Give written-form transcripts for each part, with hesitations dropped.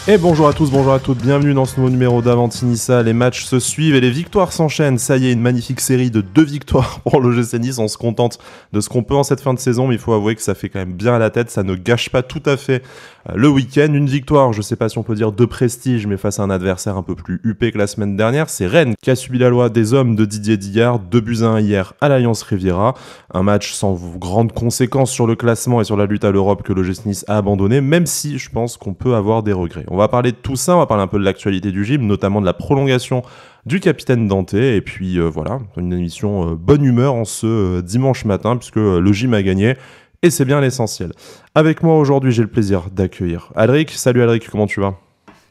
Et bonjour à tous, bonjour à toutes, bienvenue dans ce nouveau numéro d'Avantinissa. Les matchs se suivent et les victoires s'enchaînent. Ça y est, une magnifique série de 2 victoires pour l'OGC Nice. On se contente de ce qu'on peut en cette fin de saison, mais il faut avouer que ça fait quand même bien à la tête. Ça ne gâche pas tout à fait le week-end. Une victoire, je sais pas si on peut dire de prestige, mais face à un adversaire un peu plus huppé que la semaine dernière. C'est Rennes qui a subi la loi des hommes de Didier Digard. 2-1 hier à l'Alliance Riviera. Un match sans grandes conséquences sur le classement et sur la lutte à l'Europe que l'OGC Nice a abandonné, même si je pense qu'on peut avoir des regrets. On va parler de tout ça, on va parler un peu de l'actualité du gym, notamment de la prolongation du capitaine Dante, et puis voilà, une émission bonne humeur en ce dimanche matin, puisque le gym a gagné, et c'est bien l'essentiel. Avec moi aujourd'hui, j'ai le plaisir d'accueillir Alric. Salut Alric, comment tu vas ?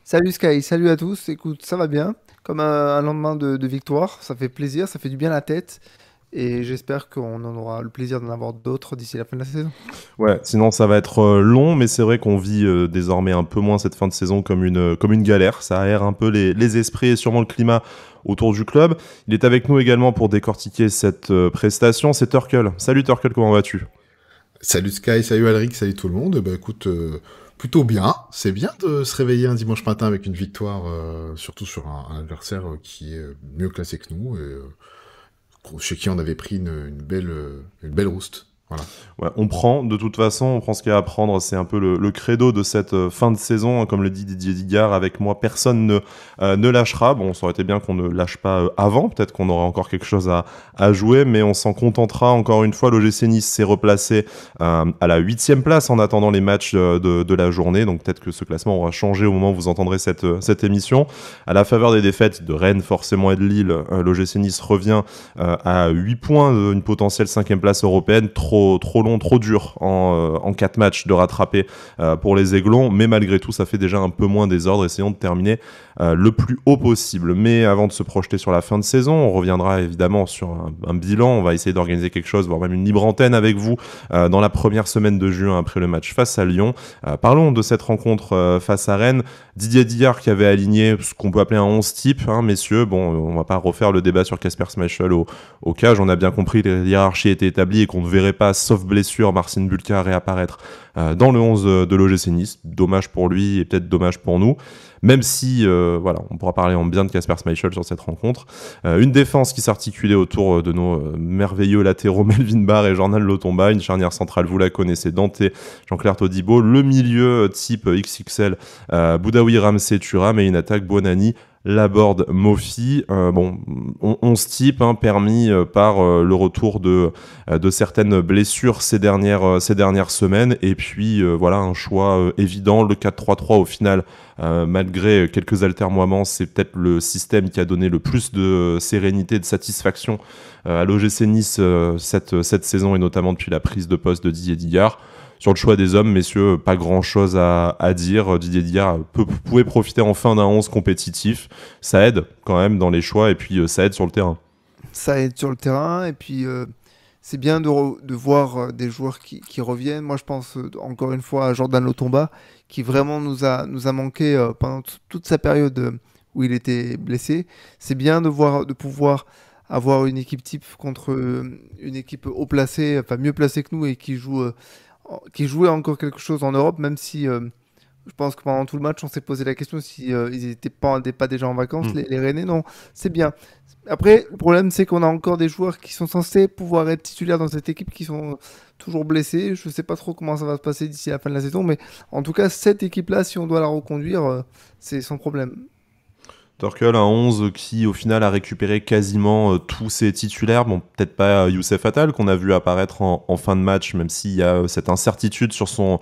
Salut Sky, salut à tous. Écoute, ça va bien. Comme un lendemain de victoire, ça fait plaisir, ça fait du bien à la tête. Et j'espère qu'on en aura le plaisir d'en avoir d'autres d'ici la fin de la saison. Ouais, sinon ça va être long, mais c'est vrai qu'on vit désormais un peu moins cette fin de saison comme une galère. Ça aère un peu les esprits et sûrement le climat autour du club. Il est avec nous également pour décortiquer cette prestation, c'est Turkel. Salut Turkel, comment vas-tu ? Salut Sky, salut Alric, salut tout le monde. Bah écoute, plutôt bien. C'est bien de se réveiller un dimanche matin avec une victoire, surtout sur un adversaire qui est mieux classé que nous et chez qui on avait pris une belle rouste. Voilà. Ouais, on prend ce qu'il y a à prendre, c'est un peu le credo de cette fin de saison, comme le dit Didier Digard, avec moi personne ne lâchera. Bon, ça aurait été bien qu'on ne lâche pas avant, peut-être qu'on aurait encore quelque chose à jouer, mais on s'en contentera encore une fois. L'OGC Nice s'est replacé à la 8e place en attendant les matchs de la journée, donc peut-être que ce classement aura changé au moment où vous entendrez cette émission. À la faveur des défaites de Rennes forcément et de Lille, l'OGC Nice revient à 8 points d'une potentielle 5e place européenne, trop long, trop dur en 4 matchs de rattraper pour les Aiglons, mais malgré tout ça fait déjà un peu moins désordre. Essayons de terminer le plus haut possible, mais avant de se projeter sur la fin de saison, on reviendra évidemment sur un bilan. On va essayer d'organiser quelque chose, voire même une libre antenne avec vous dans la première semaine de juin après le match face à Lyon. Parlons de cette rencontre face à Rennes. Didier Digard qui avait aligné ce qu'on peut appeler un 11 type, hein, messieurs. Bon, on va pas refaire le débat sur Kasper Schmeichel au cage. On a bien compris que les hiérarchies étaient établies et qu'on ne verrait pas, sauf blessure, Marcin Bulka réapparaître dans le 11 de l'OGC Nice. Dommage pour lui et peut-être dommage pour nous. Même si, voilà, on pourra parler en bien de Kasper Schmeichel sur cette rencontre. Une défense qui s'articulait autour de nos merveilleux latéraux Melvin Barr et Jordan Lotomba. Une charnière centrale, vous la connaissez, Dante, Jean-Claire Todibo. Le milieu type XXL, Boudaoui, Ramsey, Thuram, et une attaque Buonanni, Laborde, Mofi. Bon, 11 types permis par le retour de certaines blessures ces dernières semaines, et puis voilà, un choix évident, le 4-3-3 au final, malgré quelques altermoiements, c'est peut-être le système qui a donné le plus de sérénité et de satisfaction à l'OGC Nice cette saison, et notamment depuis la prise de poste de Didier Digard. Sur le choix des hommes, messieurs, pas grand-chose à dire. Didier Digard pouvait profiter enfin d'un 11 compétitif. Ça aide quand même dans les choix, et puis ça aide sur le terrain. Ça aide sur le terrain, et puis c'est bien de voir des joueurs qui reviennent. Moi, je pense encore une fois à Jordan Lotomba, qui vraiment nous a manqué pendant toute sa période où il était blessé. C'est bien de pouvoir avoir une équipe type contre une équipe haut placée, enfin mieux placée que nous, et qui jouait encore quelque chose en Europe, même si je pense que pendant tout le match, on s'est posé la question si ils n'étaient pas déjà en vacances, les Rennais. Non, c'est bien. Après, le problème, c'est qu'on a encore des joueurs qui sont censés pouvoir être titulaires dans cette équipe qui sont toujours blessés. Je ne sais pas trop comment ça va se passer d'ici la fin de la saison, mais en tout cas, cette équipe-là, si on doit la reconduire, c'est sans problème. Turkel, un 11 qui au final a récupéré quasiment tous ses titulaires. Bon, peut-être pas Youssef Attal qu'on a vu apparaître en fin de match, même s'il y a cette incertitude sur son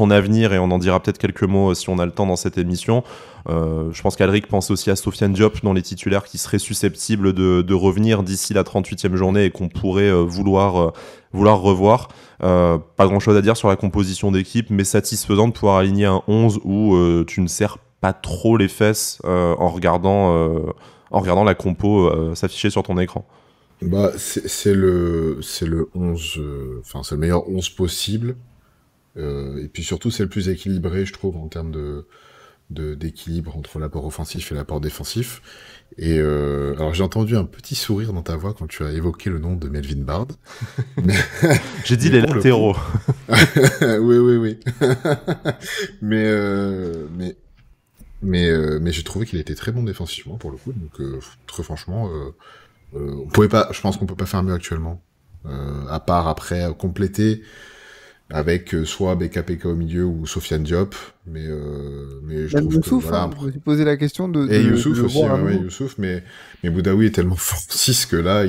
avenir, et on en dira peut-être quelques mots si on a le temps dans cette émission. Je pense qu'Alric pense aussi à Sofiane Diop dans les titulaires qui seraient susceptibles de revenir d'ici la 38e journée et qu'on pourrait vouloir revoir. Pas grand-chose à dire sur la composition d'équipe, mais satisfaisant de pouvoir aligner un 11 où tu ne sers pas trop les fesses en regardant la compo s'afficher sur ton écran. Bah c'est le 11, enfin c'est le meilleur 11 possible, et puis surtout c'est le plus équilibré, je trouve, en termes d'équilibre entre l'apport offensif et l'apport défensif. Et alors j'ai entendu un petit sourire dans ta voix quand tu as évoqué le nom de Melvin Barr. J'ai dit les latéraux. Oui. mais Mais j'ai trouvé qu'il était très bon défensivement pour le coup, donc très franchement, je pense qu'on peut pas faire mieux actuellement. À part après compléter avec soit BKPK au milieu ou Sofiane Diop, mais je Même trouve que Youssouf, voilà. hein, je me suis posé la question Et de Youssouf le aussi, voir à ouais, nouveau. Youssouf, mais Boudaoui est tellement fort 6 que là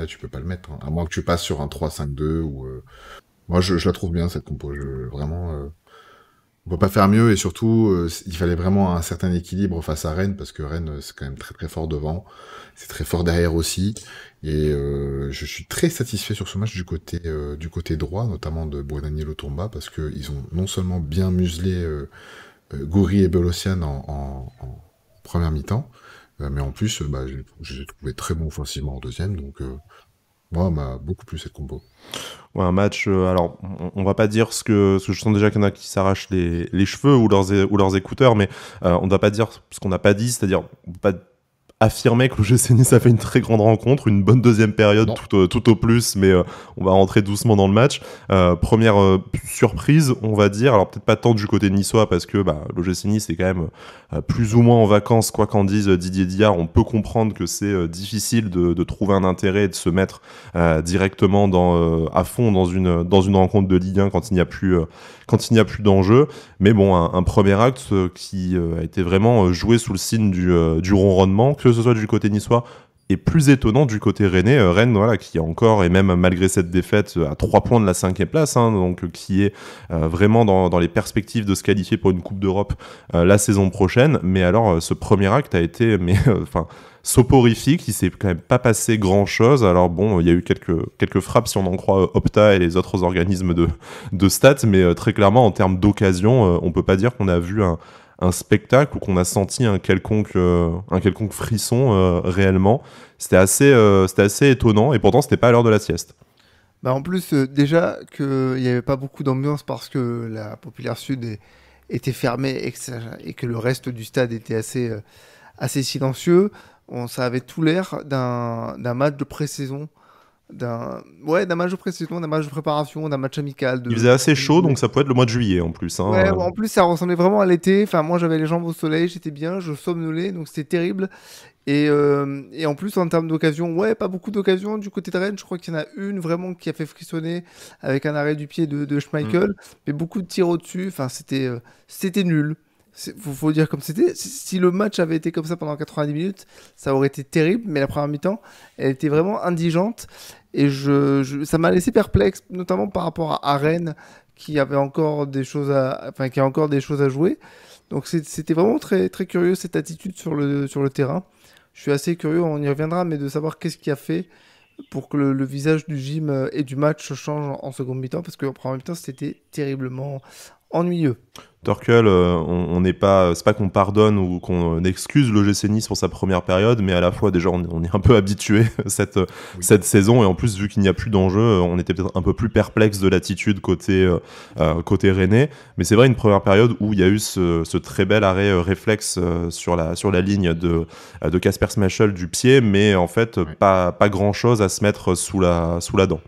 tu peux pas le mettre, hein. À moins que tu passes sur un 3-5-2 ou moi je la trouve bien cette compo, vraiment on peut pas faire mieux et surtout il fallait vraiment un certain équilibre face à Rennes parce que Rennes c'est quand même très très fort devant, c'est très fort derrière aussi et je suis très satisfait sur ce match du côté droit notamment de Daniel Tomba parce que ils ont non seulement bien muselé Gouiri et Belocian en première mi-temps, mais en plus j'ai trouvé très bon offensivement en deuxième donc moi m'a beaucoup plu cette compo. Ouais, un match, alors on va pas dire ce que je sens déjà qu'il y en a qui s'arrachent les cheveux ou leurs écouteurs, mais on ne va pas dire ce qu'on n'a pas dit, c'est-à-dire on peut pas affirmer que l'OGC Nice a fait une très grande rencontre, une bonne deuxième période Non. tout au plus, mais on va rentrer doucement dans le match. Première surprise, on va dire, alors peut-être pas tant du côté niçois parce que l'OGC Nice est quand même plus ou moins en vacances, quoi qu'en dise Didier Diard, on peut comprendre que c'est difficile de trouver un intérêt et de se mettre directement à fond dans une rencontre de Ligue 1 quand il n'y a plus d'enjeu. Mais bon, un premier acte qui a été vraiment joué sous le signe du ronronnement, que ce soit du côté niçois et plus étonnant du côté rennais. Rennes, voilà, qui est encore, et même malgré cette défaite, à 3 points de la 5e place, hein, donc qui est vraiment dans les perspectives de se qualifier pour une Coupe d'Europe la saison prochaine. Mais alors, ce premier acte a été soporifique, il s'est quand même pas passé grand chose. Alors bon, il y a eu quelques frappes si on en croit Opta et les autres organismes de stats, mais très clairement en termes d'occasion, on peut pas dire qu'on a vu un spectacle ou qu'on a senti un quelconque frisson réellement. C'était assez étonnant et pourtant c'était pas à l'heure de la sieste. En plus, déjà qu'il n'y avait pas beaucoup d'ambiance parce que la Populaire Sud était fermée et que le reste du stade était assez silencieux. Ça avait tout l'air d'un match de pré-saison, d'un match de pré-saison, d'un match de préparation, d'un match amical. Il faisait assez chaud, donc ça peut être le mois de juillet en plus. Hein. Ouais, en plus ça ressemblait vraiment à l'été. Enfin, moi j'avais les jambes au soleil, j'étais bien, je somnolais, donc c'était terrible. Et en plus en termes d'occasion, pas beaucoup d'occasions du côté de Rennes. Je crois qu'il y en a une vraiment qui a fait frissonner avec un arrêt du pied de Schmeichel, mais beaucoup de tirs au-dessus. Enfin, c'était nul. Faut dire comme c'était. Si le match avait été comme ça pendant 90 minutes, ça aurait été terrible. Mais la première mi-temps, elle était vraiment indigente. Et ça m'a laissé perplexe, notamment par rapport à Rennes, qui avait encore des choses qui a encore des choses à jouer. Donc c'était vraiment très, très curieux cette attitude sur le terrain. Je suis assez curieux, on y reviendra, mais de savoir qu'est-ce qui a fait pour que le visage du gym et du match change en seconde mi-temps, parce qu'en première mi-temps, c'était terriblement ennuyeux. Torkel, on n'est pas, c'est pas qu'on pardonne ou qu'on excuse l'OGC Nice pour sa première période, mais à la fois déjà on est un peu habitué cette saison et en plus vu qu'il n'y a plus d'enjeu, on était peut-être un peu plus perplexe de l'attitude côté rennais. Mais c'est vrai une première période où il y a eu ce très bel arrêt réflexe sur la ligne de Kasper Schmeichel du pied, mais en fait pas grand chose à se mettre sous la dent.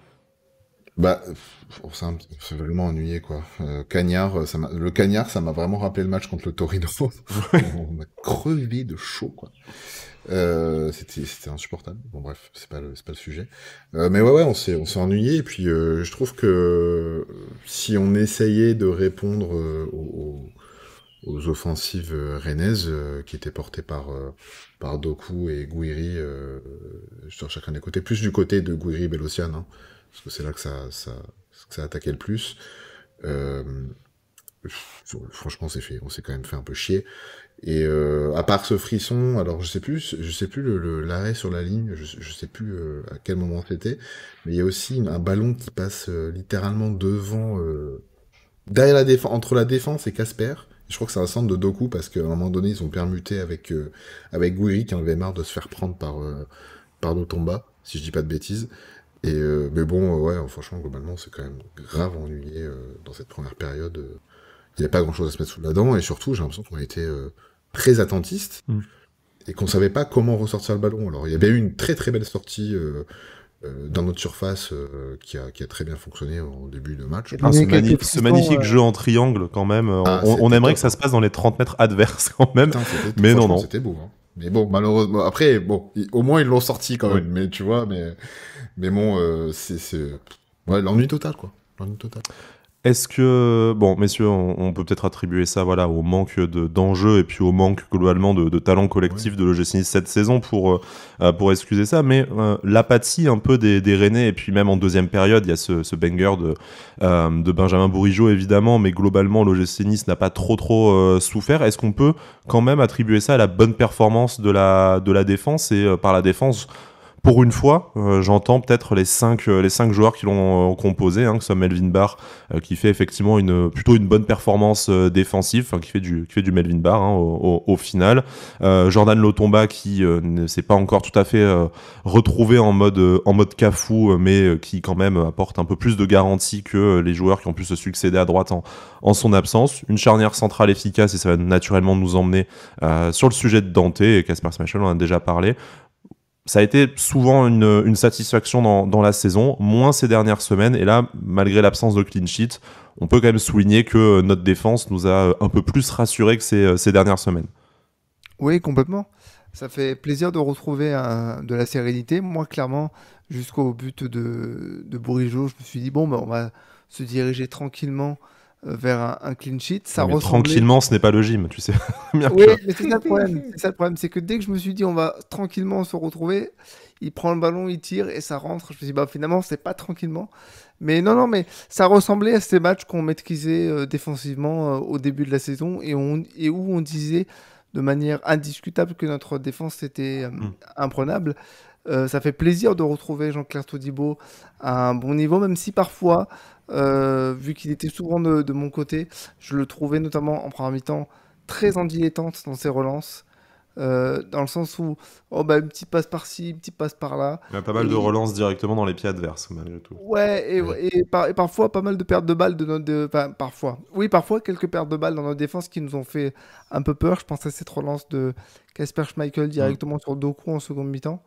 C'est vraiment ennuyé quoi. Cagnard, le Cagnard, ça m'a vraiment rappelé le match contre le Torino. On a crevé de chaud quoi. C'était insupportable. Bon bref, c'est pas le sujet. Mais ouais, on s'est ennuyé et puis je trouve que si on essayait de répondre aux offensives rennaises qui étaient portées par Doku et Gouiri sur chacun des côtés, plus du côté de Gouiri et Belocian, hein, parce que c'est là que ça attaquait le plus. Franchement, on s'est quand même fait un peu chier. Et à part ce frisson, alors je sais plus l'arrêt sur la ligne, je sais plus à quel moment c'était, mais il y a aussi un ballon qui passe littéralement devant, derrière la défense, entre la défense et Casper. Je crois que c'est un centre de Doku parce qu'à un moment donné ils ont permuté avec Gouiri qui en avait marre de se faire prendre par Notomba, si je dis pas de bêtises. Et mais bon, franchement, globalement, c'est quand même grave ennuyé dans cette première période. Il n'y a pas grand-chose à se mettre sous la dent, et surtout, j'ai l'impression qu'on a été très attentiste et qu'on savait pas comment ressortir le ballon. Alors, il y avait eu une très très belle sortie dans notre surface qui a très bien fonctionné au début de match. Ce magnifique jeu en triangle quand même. On aimerait que ça se passe dans les 30 mètres adverses quand même. Putain, mais non. C'était beau. Hein. Mais bon, malheureusement, après, au moins ils l'ont sorti quand même. Mais tu vois, mais bon, c'est l'ennui total, quoi. L'ennui total. Est-ce que, bon, messieurs, on peut peut-être attribuer ça au manque d'enjeu et puis au manque globalement de talent collectif de l'OGC Nice cette saison pour excuser ça, mais l'apathie un peu des Rennais, et puis même en deuxième période, il y a ce banger de Benjamin Bourigeaud évidemment, mais globalement l'OGC Nice n'a pas trop souffert. Est-ce qu'on peut quand même attribuer ça à la bonne performance de la défense, et par la défense, pour une fois, j'entends peut-être les cinq joueurs qui l'ont composé, que ce soit Melvin Barr qui fait effectivement plutôt une bonne performance défensive, qui fait du Melvin Barr au final. Jordan Lotomba qui ne s'est pas encore tout à fait retrouvé en mode cafou, mais qui quand même apporte un peu plus de garantie que les joueurs qui ont pu se succéder à droite en son absence. Une charnière centrale efficace, et ça va naturellement nous emmener sur le sujet de Dante, et Kasper Schmeichel, on en a déjà parlé. Ça a été souvent une satisfaction dans la saison, moins ces dernières semaines. Et là, malgré l'absence de clean sheet, on peut quand même souligner que notre défense nous a un peu plus rassurés que ces dernières semaines. Oui, complètement. Ça fait plaisir de retrouver de la sérénité. Moi, clairement, jusqu'au but de Bourigeaud, je me suis dit, on va se diriger tranquillement vers un clean sheet. Tranquillement, ce n'est pas le gym, tu sais. Oui, mais c'est ça le problème. C'est le problème, c'est que dès que je me suis dit on va tranquillement se retrouver, il prend le ballon, il tire et ça rentre. Je me suis dit finalement c'est pas tranquillement. Mais non, mais ça ressemblait à ces matchs qu'on maîtrisait défensivement au début de la saison et où on disait de manière indiscutable que notre défense était imprenable. Ça fait plaisir de retrouver Jean-Claire Todibo à un bon niveau, même si parfois, vu qu'il était souvent de mon côté, je le trouvais notamment en première mi-temps très en dilettante dans ses relances, dans le sens où une petite passe par-ci, une petite passe par-là. Il y a pas mal de relances directement dans les pieds adverses, malgré tout. Ouais, et parfois pas mal de pertes de balles parfois quelques pertes de balles dans notre défense qui nous ont fait un peu peur. Je pense à cette relance de Kasper Schmeichel directement sur Doku en seconde mi-temps.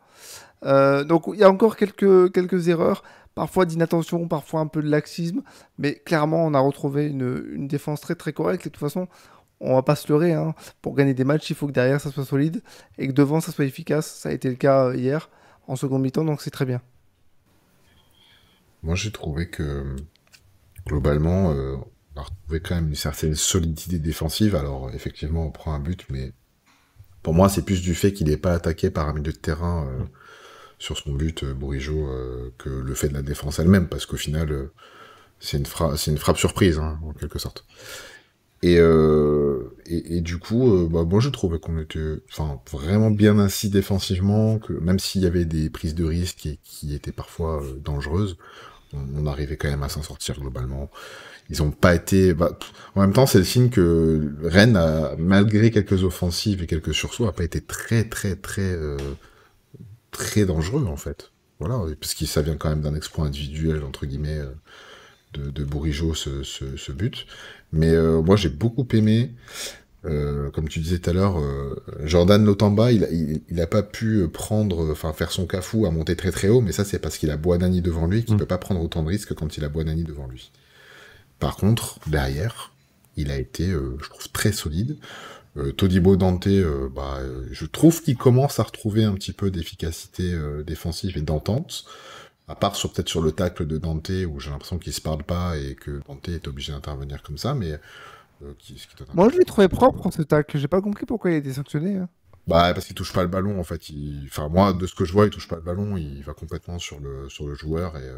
Donc il y a encore quelques erreurs, parfois d'inattention, parfois un peu de laxisme, mais clairement on a retrouvé une défense très très correcte. Et de toute façon, on va pas se leurrer, pour gagner des matchs, il faut que derrière ça soit solide et que devant ça soit efficace. Ça a été le cas hier en seconde mi-temps, donc c'est très bien. Moi j'ai trouvé que globalement on a retrouvé quand même une certaine solidité défensive. Alors effectivement on prend un but, mais pour moi c'est plus du fait qu'il n'est pas attaqué par un milieu de terrain sur son but, Bourigeaud, que le fait de la défense elle-même, parce qu'au final c'est une frappe surprise en quelque sorte. Et du coup, moi je trouvais qu'on était vraiment bien assis défensivement, que même s'il y avait des prises de risque qui étaient parfois dangereuses, on arrivait quand même à s'en sortir globalement. Ils ont pas été... en même temps, c'est le signe que Rennes, malgré quelques offensives et quelques sursauts, a pas été très très très très dangereux en fait. Voilà, parce que ça vient quand même d'un exploit individuel entre guillemets de Bourigeaud ce but. Mais moi j'ai beaucoup aimé, comme tu disais tout à l'heure, Jordan Lotomba, il a pas pu faire son cafou à monter très très haut, mais ça c'est parce qu'il a Boanani devant lui, qu'il peut pas prendre autant de risques quand il a Boanani devant lui. Par contre, derrière, il a été, je trouve, très solide. Todibo Dante, je trouve qu'il commence à retrouver un petit peu d'efficacité défensive et d'entente. À part peut-être sur le tacle de Dante, où j'ai l'impression qu'ils se parlent pas et que Dante est obligé d'intervenir comme ça, mais... Moi, je l'ai trouvé propre, ce tacle. J'ai pas compris pourquoi il a été sanctionné. Parce qu'il touche pas le ballon, en fait. Moi, de ce que je vois, il touche pas le ballon, il va complètement sur le joueur, et...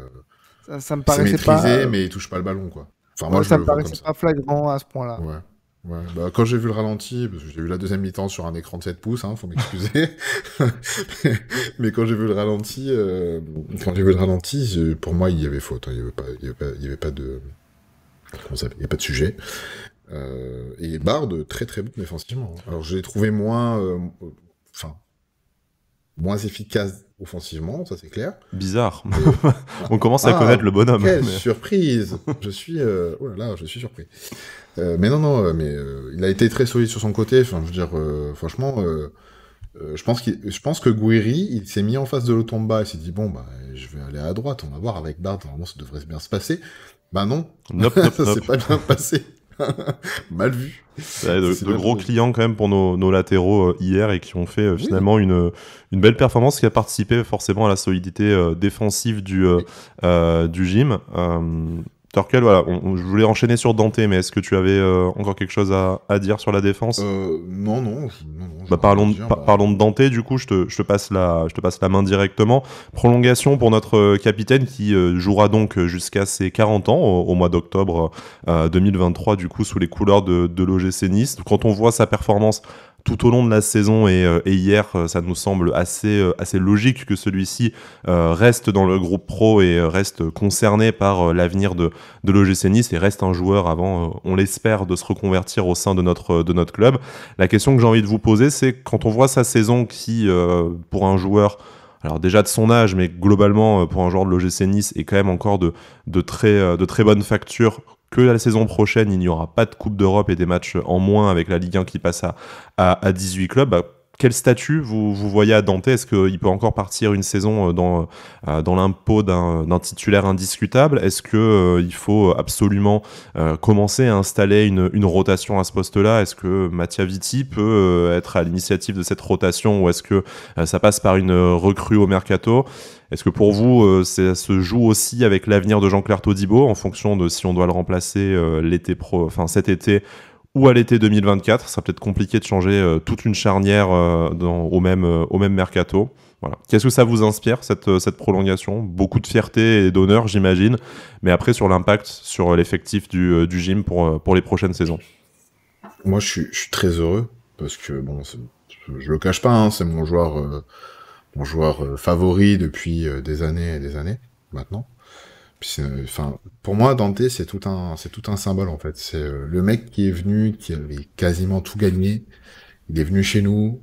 ça me paraissait c'est maîtrisé, mais il touche pas le ballon, quoi. Moi, ça me paraissait pas flagrant à ce point-là. Ouais. Quand j'ai vu le ralenti, parce que j'ai vu la deuxième mi-temps sur un écran de 7 pouces, faut m'excuser. Mais quand j'ai vu le ralenti, pour moi, il y avait faute. Il y avait pas de sujet. Et Bard, très très bon défensivement. Alors, je l'ai trouvé moins efficace offensivement, ça c'est clair. Bizarre. On commence à connaître le bonhomme. Quelle surprise. Je suis surpris. Mais non, mais il a été très solide sur son côté. Franchement, Je pense que Guiri, il s'est mis en face de Lotomba, il s'est dit, bon, bah, je vais aller à droite, on va voir avec Bard, normalement, ça devrait bien se passer. Bah non, Nope, nope, ça nope. s'est pas bien passé. Mal vu. Ouais, C'est de mal gros vu. clients quand même pour nos latéraux hier et qui ont fait Oui, finalement une belle performance qui a participé forcément à la solidité défensive oui. du gym. Torkel, voilà, je voulais enchaîner sur Dante, mais est-ce que tu avais encore quelque chose à dire sur la défense? Non, j'ai Bah, rien à dire. Bah, parlons de Dante, du coup, je te passe je te passe la main directement. Prolongation pour notre capitaine qui jouera donc jusqu'à ses 40 ans au mois d'octobre 2023, du coup, sous les couleurs de l'OGC Nice. Quand on voit sa performance tout au long de la saison et hier, ça nous semble assez logique que celui-ci reste dans le groupe pro et reste concerné par l'avenir de l'OGC Nice et reste un joueur avant, on l'espère, de se reconvertir au sein de notre club. La question que j'ai envie de vous poser, c'est quand on voit sa saison qui, pour un joueur, alors déjà de son âge, mais globalement pour un joueur de l'OGC Nice, est quand même encore de très bonne facture, que la saison prochaine, il n'y aura pas de Coupe d'Europe et des matchs en moins avec la Ligue 1 qui passe à 18 clubs. Bah, quel statut vous voyez à Dante? Est-ce qu'il peut encore partir une saison dans l'impôt d'un titulaire indiscutable? Est-ce qu'il faut absolument commencer à installer une rotation à ce poste-là? Est-ce que Mattia Vitti peut être à l'initiative de cette rotation ou est-ce que ça passe par une recrue au mercato? Est-ce que pour vous, ça se joue aussi avec l'avenir de Jean-Claire Todibo en fonction de si on doit le remplacer cet été ou à l'été 2024? Ça sera peut-être compliqué de changer toute une charnière au même mercato. Voilà. Qu'est-ce que ça vous inspire, cette prolongation? Beaucoup de fierté et d'honneur, j'imagine. Mais après, sur l'impact sur l'effectif du gym pour les prochaines saisons. moi, je suis très heureux parce que, bon, je le cache pas, hein, c'est mon joueur favori depuis des années et des années maintenant. Puis enfin, pour moi, Dante, c'est tout un symbole en fait. C'est le mec qui est venu, qui avait quasiment tout gagné. Il est venu chez nous.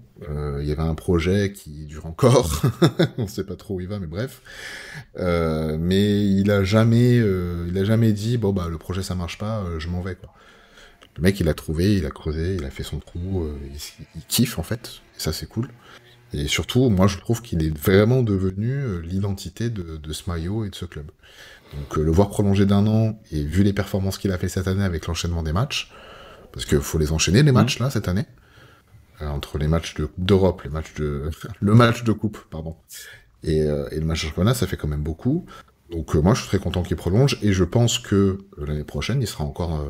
Il y avait un projet qui dure encore. On sait pas trop où il va, mais bref. Mais il a jamais dit bon bah le projet ça marche pas, je m'en vais quoi. Le mec, il a trouvé, il a creusé, il a fait son trou. Il kiffe en fait. Et ça c'est cool. Et surtout, moi, je trouve qu'il est vraiment devenu l'identité de ce maillot et de ce club. Donc, le voir prolonger d'un an, et vu les performances qu'il a fait cette année avec l'enchaînement des matchs, parce qu'il faut les enchaîner, les matchs, là, cette année, entre les matchs de Coupe d'Europe, le match de Coupe, pardon, et le match de championnat, ça fait quand même beaucoup. Donc, moi, je suis très content qu'il prolonge, et je pense que l'année prochaine, il sera encore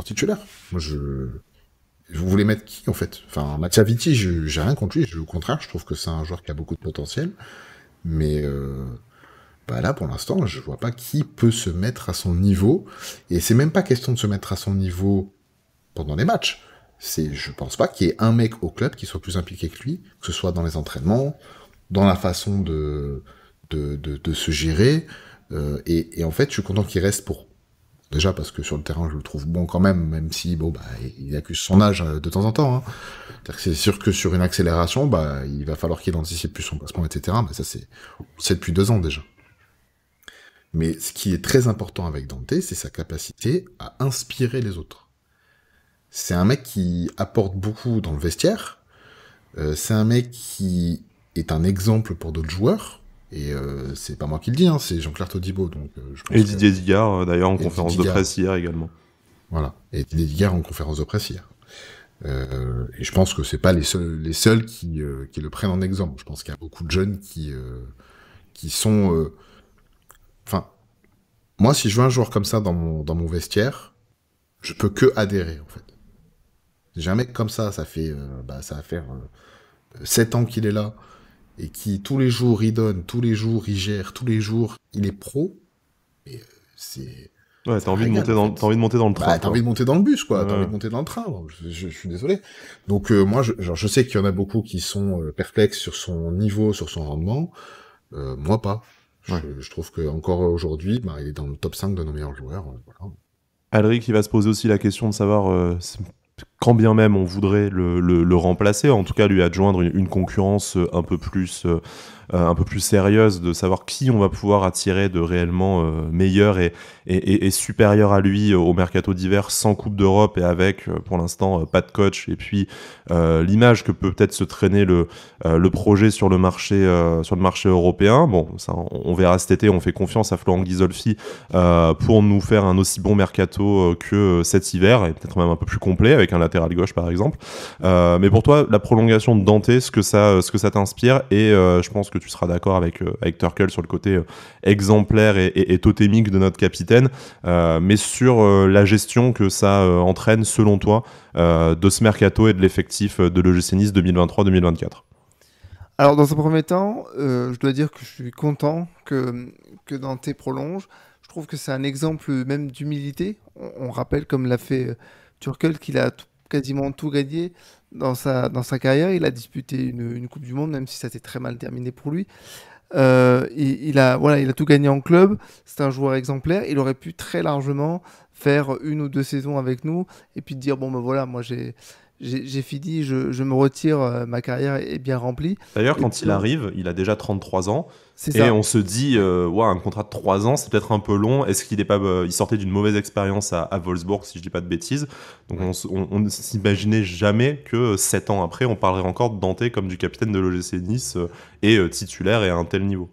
titulaire. Moi, vous voulez mettre qui, en fait? Enfin, Mattia Vitti, j'ai rien contre lui. Au contraire, je trouve que c'est un joueur qui a beaucoup de potentiel. Mais bah là, pour l'instant, je vois pas qui peut se mettre à son niveau. Et c'est même pas question de se mettre à son niveau pendant les matchs. Je pense pas qu'il y ait un mec au club qui soit plus impliqué que lui, que ce soit dans les entraînements, dans la façon de se gérer. Et en fait, je suis content qu'il reste pour... Déjà parce que sur le terrain, je le trouve bon quand même si bon bah il accuse son âge de temps en temps. Hein. C'est sûr que sur une accélération, bah il va falloir qu'il anticipe plus son placement, etc. Mais ça c'est depuis 2 ans déjà. Mais ce qui est très important avec Dante, c'est sa capacité à inspirer les autres. C'est un mec qui apporte beaucoup dans le vestiaire. C'est un mec qui est un exemple pour d'autres joueurs. Et c'est pas moi qui le dis, hein, c'est Jean-Claire Todibo. Donc, je pense Et Didier Digard, d'ailleurs, en et conférence de Digard. presse hier également. Voilà. Et Didier Digard en conférence de presse hier. Et je pense que c'est pas les seuls qui le prennent en exemple. Je pense qu'il y a beaucoup de jeunes qui sont... Enfin, moi, si je veux un joueur comme ça dans mon vestiaire, je peux que adhérer, en fait. J'ai un mec comme ça va faire 7 ans qu'il est là, et qui, tous les jours, il donne, tous les jours, il gère, tous les jours, il est pro, et c'est... Ouais, t'as envie de monter dans le train. T'as envie de monter dans le bus, quoi. Ouais. T'as envie de monter dans le train. Je suis désolé. Donc moi, je sais qu'il y en a beaucoup qui sont perplexes sur son niveau, sur son rendement. Moi pas. Je trouve que encore aujourd'hui, il est dans le top 5 de nos meilleurs joueurs. Voilà. Alric, il va se poser aussi la question de savoir quand bien même on voudrait le remplacer, en tout cas lui adjoindre une concurrence un peu plus sérieuse, de savoir qui on va pouvoir attirer de réellement meilleur et supérieur à lui au mercato d'hiver, sans Coupe d'Europe et avec pour l'instant pas de coach, et puis l'image que peut peut-être se traîner le projet sur le marché européen. Bon, ça on verra cet été. On fait confiance à Florent Ghisolfi pour nous faire un aussi bon mercato que cet hiver, et peut-être même un peu plus complet avec un latéral gauche par exemple. Mais pour toi, la prolongation de Dante, ce que ça t'inspire, et je pense que tu seras d'accord avec Tuchel sur le côté exemplaire et totémique de notre capitaine, mais sur la gestion que ça entraîne selon toi de ce mercato et de l'effectif de l'OGC Nice 2023-2024. Alors dans un premier temps, je dois dire que je suis content que Dante prolonge. Je trouve que c'est un exemple même d'humilité. On rappelle, comme l'a fait Tuchel, qu'il a quasiment tout gagné dans sa carrière. Il a disputé une Coupe du Monde, même si ça s'est très mal terminé pour lui. Il a tout gagné en club. C'est un joueur exemplaire. Il aurait pu très largement faire 1 ou 2 saisons avec nous et puis dire bon ben voilà, moi j'ai fini, je me retire, ma carrière est bien remplie. D'ailleurs, quand il arrive, il a déjà 33 ans. C'est et ça. On se dit, un contrat de 3 ans, c'est peut-être un peu long. Est-ce qu'il il sortait d'une mauvaise expérience à Wolfsburg, si je dis pas de bêtises. Donc on ne s'imaginait jamais que 7 ans après, on parlerait encore de Dante comme du capitaine de l'OGC Nice et titulaire et à un tel niveau.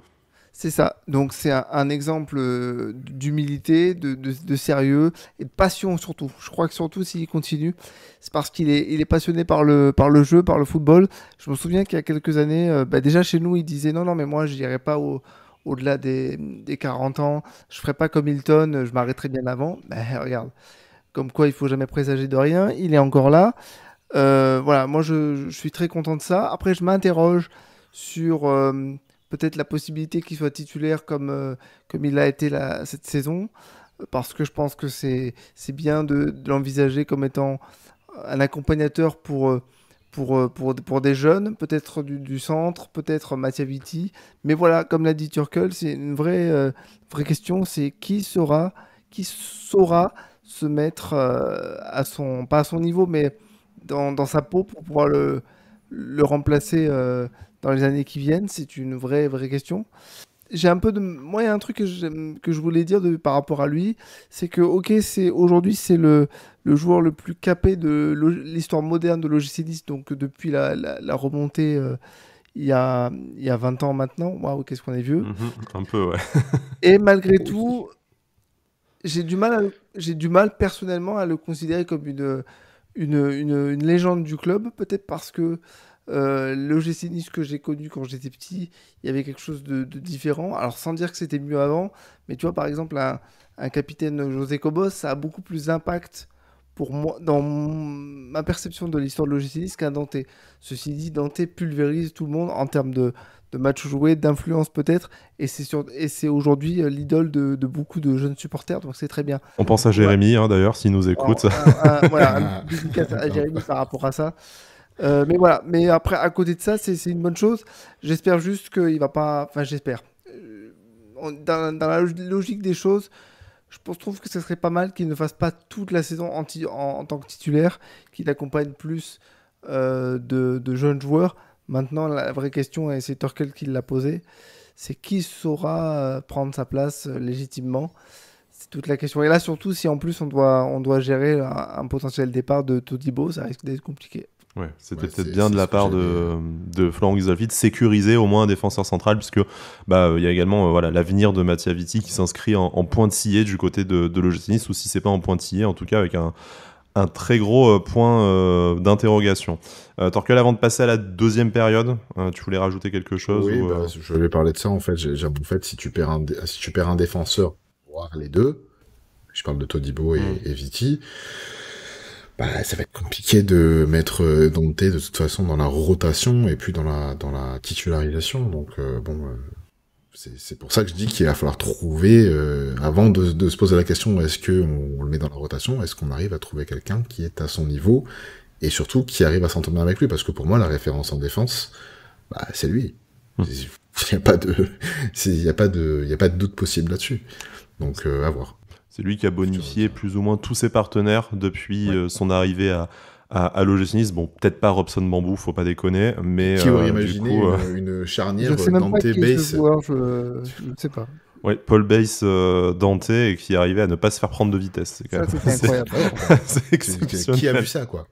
C'est ça. Donc c'est un exemple d'humilité, de sérieux et de passion surtout. Je crois que surtout s'il continue, c'est parce qu'il est passionné par le jeu, par le football. Je me souviens qu'il y a quelques années, déjà chez nous, il disait non, mais moi je n'irai pas au-delà des 40 ans. Je ferai pas comme Hilton, je m'arrêterai bien avant. Regarde, comme quoi il faut jamais présager de rien. Il est encore là. Voilà, moi je suis très content de ça. Après, je m'interroge sur peut-être la possibilité qu'il soit titulaire comme il a été cette saison, parce que je pense que c'est bien de l'envisager comme étant un accompagnateur pour des jeunes, peut-être du centre, peut-être Mattia Vitti. Mais voilà, comme l'a dit Tuchel, c'est une vraie question, c'est qui saura se mettre pas à son niveau, mais dans sa peau pour pouvoir le remplacer dans les années qui viennent. C'est une vraie question. J'ai un peu moi, il y a un truc que je voulais dire par rapport à lui, c'est que aujourd'hui c'est le joueur le plus capé de l'histoire moderne de l'OGC Nice, donc depuis la remontée il y a 20 ans maintenant. Waouh, qu'est-ce qu'on est vieux. Un peu, ouais. Et malgré tout, j'ai du mal personnellement à le considérer comme une légende du club, peut-être parce que l'OGC Nice que j'ai connu quand j'étais petit, il y avait quelque chose de différent. Alors sans dire que c'était mieux avant, mais tu vois par exemple un capitaine José Cobos, ça a beaucoup plus d'impact pour moi dans ma perception de l'histoire de l'OGC Nice qu'un Dante. Ceci dit, Dante pulvérise tout le monde en termes de matchs joués, d'influence peut-être, et c'est aujourd'hui l'idole de beaucoup de jeunes supporters, donc c'est très bien. On pense à Jérémy, d'ailleurs, s'il nous écoute. Voilà, un dédicace à Jérémy par rapport à ça. Mais voilà, mais après, à côté de ça, c'est une bonne chose. J'espère juste qu'il va pas. Enfin, j'espère. Dans la logique des choses, je trouve que ce serait pas mal qu'il ne fasse pas toute la saison en tant que titulaire, qu'il accompagne plus de jeunes joueurs. Maintenant, la vraie question, et c'est Tuchel qui l'a posée, c'est qui saura prendre sa place légitimement. C'est toute la question. Et là, surtout, si en plus on doit gérer un potentiel départ de Todibo, ça risque d'être compliqué. Ouais, c'était peut-être bien de la part de Florent Ghisolfi de sécuriser au moins un défenseur central, puisque il y a également l'avenir de Mattia Vitti qui s'inscrit en pointillé du côté de l'OGC Nice, ou si c'est pas en pointillé, en tout cas avec un très gros point d'interrogation. Tuchel, avant de passer à la deuxième période, tu voulais rajouter quelque chose? Oui, je voulais parler de ça en fait. Si tu perds un défenseur, voire les deux, je parle de Todibo et Vitti, ça va être compliqué de mettre Dante de toute façon dans la rotation et puis dans la titularisation. Donc c'est pour ça que je dis qu'il va falloir trouver, avant de se poser la question est-ce qu'on le met dans la rotation, est-ce qu'on arrive à trouver quelqu'un qui est à son niveau et surtout qui arrive à s'entendre avec lui, parce que pour moi la référence en défense, c'est lui. Il n'y a pas de doute possible là-dessus. Donc à voir. C'est lui qui a bonifié plus ou moins tous ses partenaires depuis son arrivée à l'OGC Nice. Bon, peut-être pas Robson Bambou, faut pas déconner, mais Qui aurait du imaginé coup, une charnière Je sais même pas qui est ce Dante-Bass? joueur, je ne sais pas. ouais, Paul Bass Dante et qui arrivait à ne pas se faire prendre de vitesse. C'est quand Ça, même c'était incroyable. c'est exceptionnel. Qui a vu ça, quoi?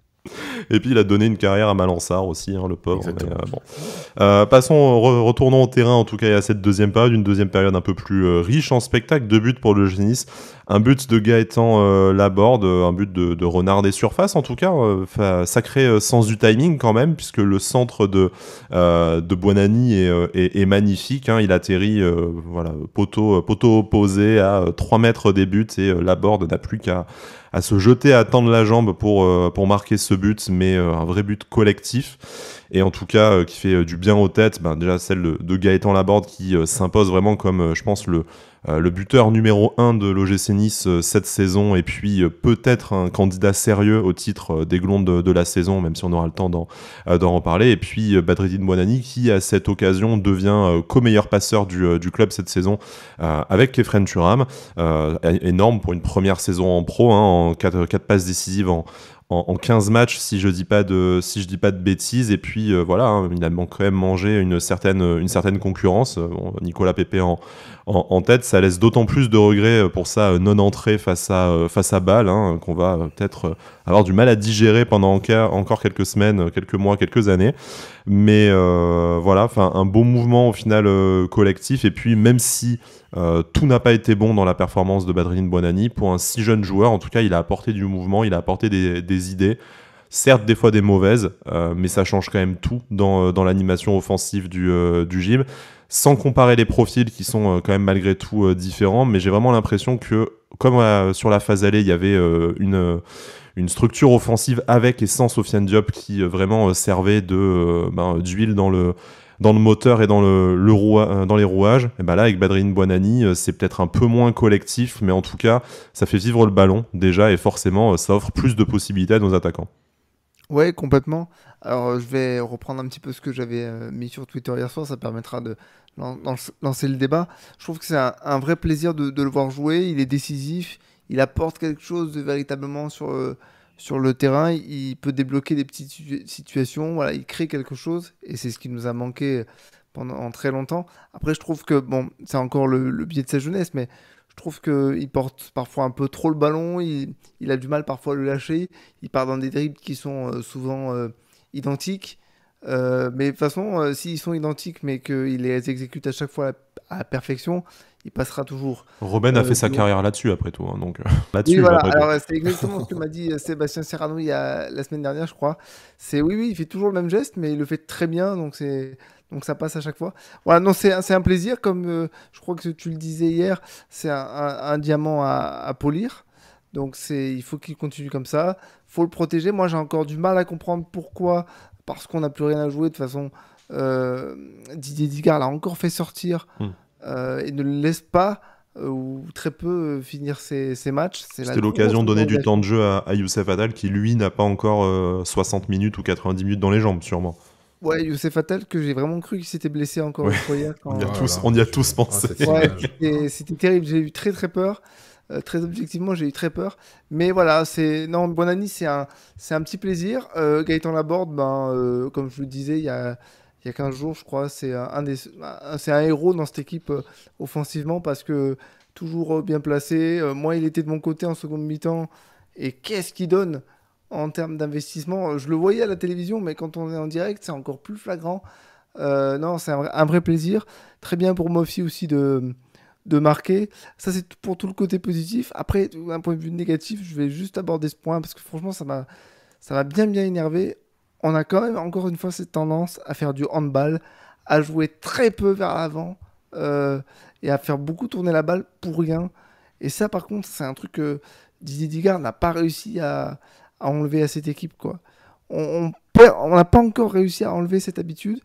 Et puis il a donné une carrière à Malansar aussi, hein, le pauvre. Exactement. Mais, bon. Passons, retournons au terrain en tout cas à cette deuxième période, une deuxième période un peu plus riche en spectacle. 2 buts pour le Nice, un but de Gaëtan Laborde, un but de Renard des surfaces en tout cas, sacré sens du timing quand même, puisque le centre de Buonanni est magnifique. Hein, il atterrit voilà, poteau opposé à 3 mètres des buts et Laborde n'a plus qu'à se jeter à tendre la jambe pour marquer ce but, mais un vrai but collectif. Et en tout cas, qui fait du bien aux têtes. Déjà celle de Gaëtan Laborde qui s'impose vraiment comme, je pense, le buteur numéro 1 de l'OGC Nice cette saison, et puis peut-être un candidat sérieux au titre d'aiglon de la saison, même si on aura le temps d'en reparler. Et puis Badreddine Buonanni qui, à cette occasion, devient co-meilleur passeur du club cette saison avec Kefren Turam. Énorme pour une première saison en pro, hein, en 4 passes décisives en 15 matchs, si je dis pas de bêtises. Et puis voilà, hein, il a quand même mangé une certaine concurrence. Nicolas Pepe en tête, ça laisse d'autant plus de regrets pour sa non-entrée face à Bâle, hein, qu'on va peut-être avoir du mal à digérer pendant encore quelques semaines, quelques mois, quelques années. Mais voilà, enfin un beau mouvement au final collectif. Et puis même si tout n'a pas été bon dans la performance de Badreddine Buonanni, pour un si jeune joueur, en tout cas, il a apporté du mouvement, il a apporté des idées. Certes, des fois des mauvaises, mais ça change quand même tout dans l'animation offensive du gym. Sans comparer les profils qui sont quand même malgré tout différents, mais j'ai vraiment l'impression que, comme sur la phase allée, il y avait une structure offensive avec et sans Sofiane Diop qui vraiment servait d'huile dans le moteur et dans dans les rouages. Et là, avec Badreddine Buonanni, c'est peut-être un peu moins collectif, mais en tout cas, ça fait vivre le ballon déjà, et forcément, ça offre plus de possibilités à nos attaquants. Ouais, complètement. Alors, je vais reprendre un petit peu ce que j'avais mis sur Twitter hier soir, ça permettra de lancer le débat. Je trouve que c'est un vrai plaisir de le voir jouer, il est décisif, il apporte quelque chose de véritablement sur le terrain, il peut débloquer des petites situations, voilà, il crée quelque chose, et c'est ce qui nous a manqué pendant très longtemps. Après, je trouve que, bon, c'est encore le biais de sa jeunesse, mais je trouve qu'il porte parfois un peu trop le ballon, il a du mal parfois à le lâcher, il part dans des dribbles qui sont souvent identiques. Mais de toute façon, s'ils sont identiques, mais qu'il les exécute à chaque fois à la perfection, il passera toujours. Robben a fait sa Donc, carrière là-dessus après tout, hein, donc oui, là-dessus voilà. après tout. Alors, c'est exactement ce que m'a dit Sébastien Serrano la semaine dernière, je crois. C'est oui, il fait toujours le même geste, mais il le fait très bien, donc ça passe à chaque fois. Voilà, non, c'est un plaisir, comme je crois que tu le disais hier, c'est un diamant à polir. Donc il faut qu'il continue comme ça. Faut le protéger. Moi, j'ai encore du mal à comprendre pourquoi, parce qu'on n'a plus rien à jouer. De toute façon, Didier Digard l'a encore fait sortir et ne le laisse pas ou très peu finir ses matchs. C'était l'occasion de donner du temps de jeu à Youssef Attal qui, lui, n'a pas encore 60 minutes ou 90 minutes dans les jambes, sûrement. Ouais, Youssef Attal, que j'ai vraiment cru qu'il s'était blessé encore une fois hier. On y a tous pensé. Ouais, c'était terrible, j'ai eu très très peur. Très objectivement, j'ai eu très peur. Mais voilà, non, Buonanni, c'est un petit plaisir. Gaëtan Laborde, comme je le disais, il y a 15 jours, je crois, c'est un héros dans cette équipe offensivement parce que toujours bien placé. Moi, il était de mon côté en seconde mi-temps. Et qu'est-ce qu'il donne en termes d'investissement? Je le voyais à la télévision, mais quand on est en direct, c'est encore plus flagrant. Non, c'est un vrai plaisir. Très bien pour Mofi aussi de marquer. Ça, c'est pour tout le côté positif. Après, d'un point de vue négatif, je vais juste aborder ce point parce que franchement, ça m'a bien énervé. On a quand même, encore une fois, cette tendance à faire du handball, à jouer très peu vers l'avant et à faire beaucoup tourner la balle pour rien. Et ça, par contre, c'est un truc que Didier Digard n'a pas réussi à enlever à cette équipe, quoi. On n'a pas encore réussi à enlever cette habitude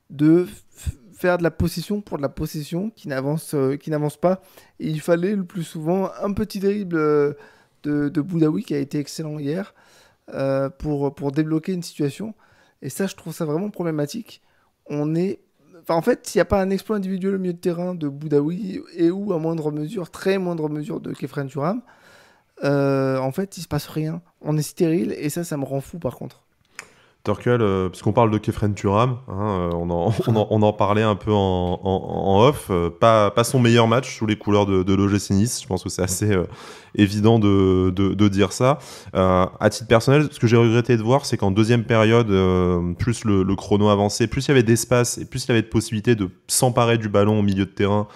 de faire de la possession pour de la possession qui n'avance pas. Et il fallait le plus souvent un petit dribble de Boudaoui qui a été excellent hier pour débloquer une situation. Et ça, je trouve ça vraiment problématique. En fait, s'il n'y a pas un exploit individuel au milieu de terrain de Boudaoui et ou à moindre mesure, très moindre mesure de Kefren Turam, en fait, il se passe rien. On est stérile et ça me rend fou par contre. Torkel, puisqu'on parle de Kefren Turam, on en parlait un peu en off, pas son meilleur match sous les couleurs de l'OGC Nice. Je pense que c'est assez évident de dire ça. À titre personnel, ce que j'ai regretté de voir, c'est qu'en deuxième période, plus le chrono avançait, plus il y avait d'espace et plus il y avait de possibilités de s'emparer du ballon au milieu de terrain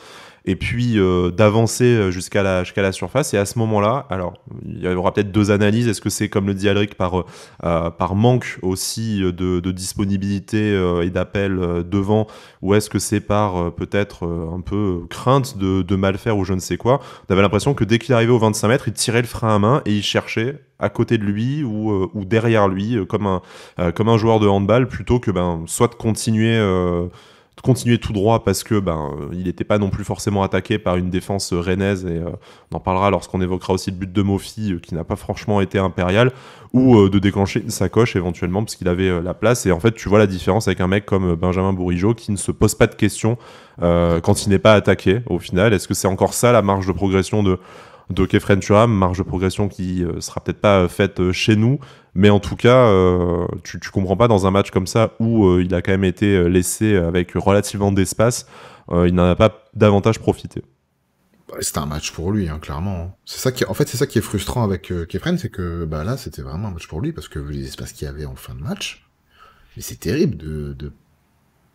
et puis d'avancer jusqu'à la surface. Et à ce moment-là, alors il y aura peut-être deux analyses. Est-ce que c'est, comme le dit Alric, par manque aussi de disponibilité et d'appel devant, ou est-ce que c'est par peut-être un peu crainte de mal faire ou je ne sais quoi? On avait l'impression que dès qu'il arrivait aux 25 mètres, il tirait le frein à main et il cherchait à côté de lui ou derrière lui comme un joueur de handball, plutôt que soit de continuer tout droit parce que il n'était pas non plus forcément attaqué par une défense rennaise, et on en parlera lorsqu'on évoquera aussi le but de Mofi qui n'a pas franchement été impérial, ou de déclencher une sacoche éventuellement parce qu'il avait la place. Et en fait tu vois la différence avec un mec comme Benjamin Bourigeaud qui ne se pose pas de questions quand il n'est pas attaqué au final. Est-ce que c'est encore ça la marge de progression de Kefren Turam, marge de progression qui sera peut-être pas faite chez nous, mais en tout cas, tu comprends pas dans un match comme ça où il a quand même été laissé avec relativement d'espace, il n'en a pas davantage profité. C'était un match pour lui, hein, clairement. C'est ça qui est frustrant avec Kefren, c'est que là, c'était vraiment un match pour lui, parce que vu les espaces qu'il y avait en fin de match, mais c'est terrible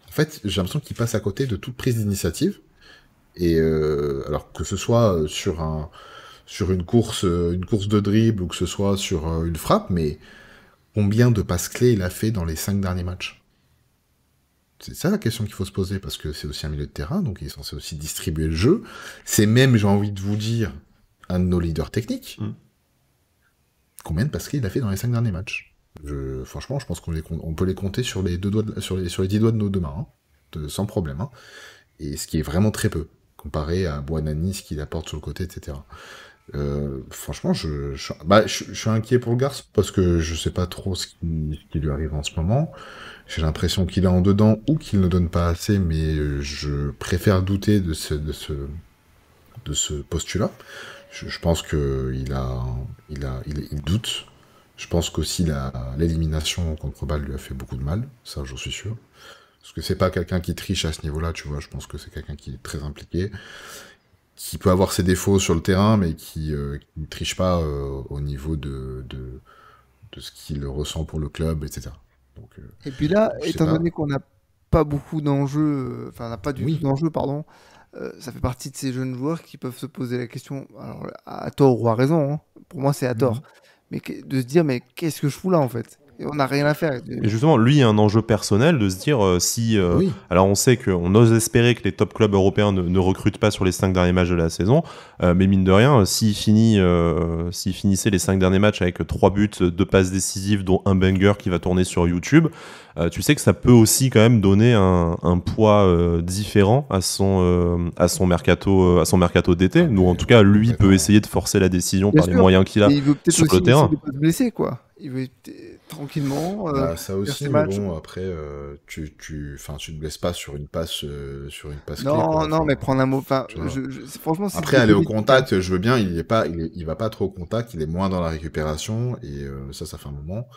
En fait, j'ai l'impression qu'il passe à côté de toute prise d'initiative, et alors que ce soit sur une course de dribble, ou que ce soit sur une frappe, mais combien de passes clés il a fait dans les 5 derniers matchs? C'est ça la question qu'il faut se poser, parce que c'est aussi un milieu de terrain, donc il est censé aussi distribuer le jeu. C'est même, j'ai envie de vous dire, un de nos leaders techniques. Combien de passes clés il a fait dans les 5 derniers matchs? Franchement, je pense on peut les compter sur les 10 doigts de nos deux mains, sans problème. Hein. Et ce qui est vraiment très peu, comparé à Buonanni, ce qu'il apporte sur le côté, etc. Franchement, je suis inquiet pour le garçon, parce que je sais pas trop ce qui lui arrive en ce moment. J'ai l'impression qu'il est en dedans ou qu'il ne donne pas assez, mais je préfère douter de ce postulat. Je pense que il doute. Je pense qu'aussi l'élimination contre Bâle lui a fait beaucoup de mal, ça j'en suis sûr. Parce que c'est pas quelqu'un qui triche à ce niveau-là, tu vois. Je pense que c'est quelqu'un qui est très impliqué, qui peut avoir ses défauts sur le terrain, mais qui ne triche pas au niveau de ce qu'il ressent pour le club, etc. Donc, Et puis là, étant donné qu'on n'a pas beaucoup d'enjeux, enfin, on n'a pas du tout d'enjeux, pardon, ça fait partie de ces jeunes joueurs qui peuvent se poser la question, alors à tort ou à raison, hein. Pour moi c'est à tort, mais de se dire, mais qu'est-ce que je fous là en fait? Et on n'a rien à faire. Et justement, lui, il y a un enjeu personnel de se dire alors on sait qu'on ose espérer que les top clubs européens ne recrutent pas sur les 5 derniers matchs de la saison, mais mine de rien, s'il finissait les 5 derniers matchs avec 3 buts, 2 passes décisives, dont un banger qui va tourner sur YouTube, tu sais que ça peut aussi quand même donner un poids différent à son mercato d'été. Nous, en tout cas, lui peut essayer de forcer la décision par les moyens qu'il a sur le terrain. Il veut peut-être aussi pas se blesser, quoi. Il veut tranquillement. Ça aussi, mais bon, après, tu te blesses pas sur une passe non, clé, mais prendre un mot. Enfin, franchement, après, aller au contact, je veux bien. Il va pas trop au contact. Il est moins dans la récupération, et ça fait un moment.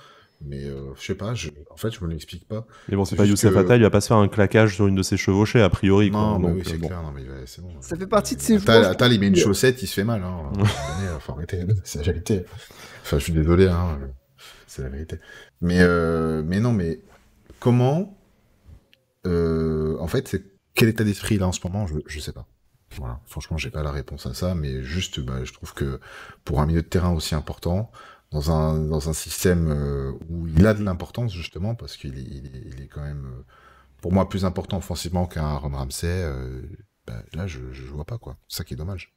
Mais je sais pas. En fait, je me l'explique pas. Mais bon, c'est pas Youssef Attal. Il va pas se faire un claquage sur une de ses chevauchés a priori. Non, quoi. mais donc, oui, c'est clair. Non, mais c'est bon. Ça fait partie de ces joueurs. Attal, il met une chaussette, il se fait mal. Hein. Faut arrêter. C'est la vérité. Enfin, je suis désolé. Hein. C'est la vérité. Mais non, mais comment en fait, quel état d'esprit il a en ce moment, je sais pas. Voilà. Franchement, j'ai pas la réponse à ça, mais juste, je trouve que pour un milieu de terrain aussi important, dans un système où il a de l'importance, justement, parce qu'il est quand même, pour moi, plus important offensivement qu'un Aaron Ramsey, là, je vois pas, quoi. C'est ça qui est dommage.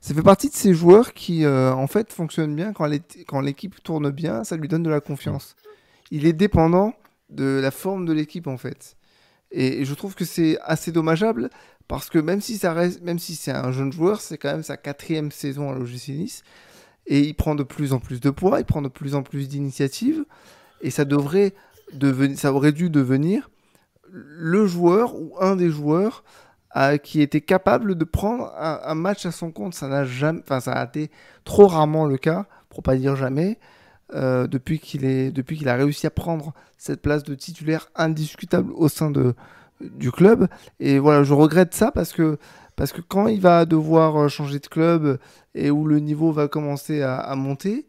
Ça fait partie de ces joueurs qui, en fait, fonctionnent bien quand l'équipe tourne bien, ça lui donne de la confiance. Il est dépendant de la forme de l'équipe, en fait. Et je trouve que c'est assez dommageable, parce que même si c'est un jeune joueur, c'est quand même sa 4e saison à l'OGC Nice, et il prend de plus en plus de poids, il prend de plus en plus d'initiatives, et ça aurait dû devenir le joueur ou un des joueurs qui était capable de prendre un match à son compte. Ça a été trop rarement le cas, pour pas dire jamais, depuis qu'il a réussi à prendre cette place de titulaire indiscutable au sein du club. Et voilà, je regrette ça parce que quand il va devoir changer de club et où le niveau va commencer à monter,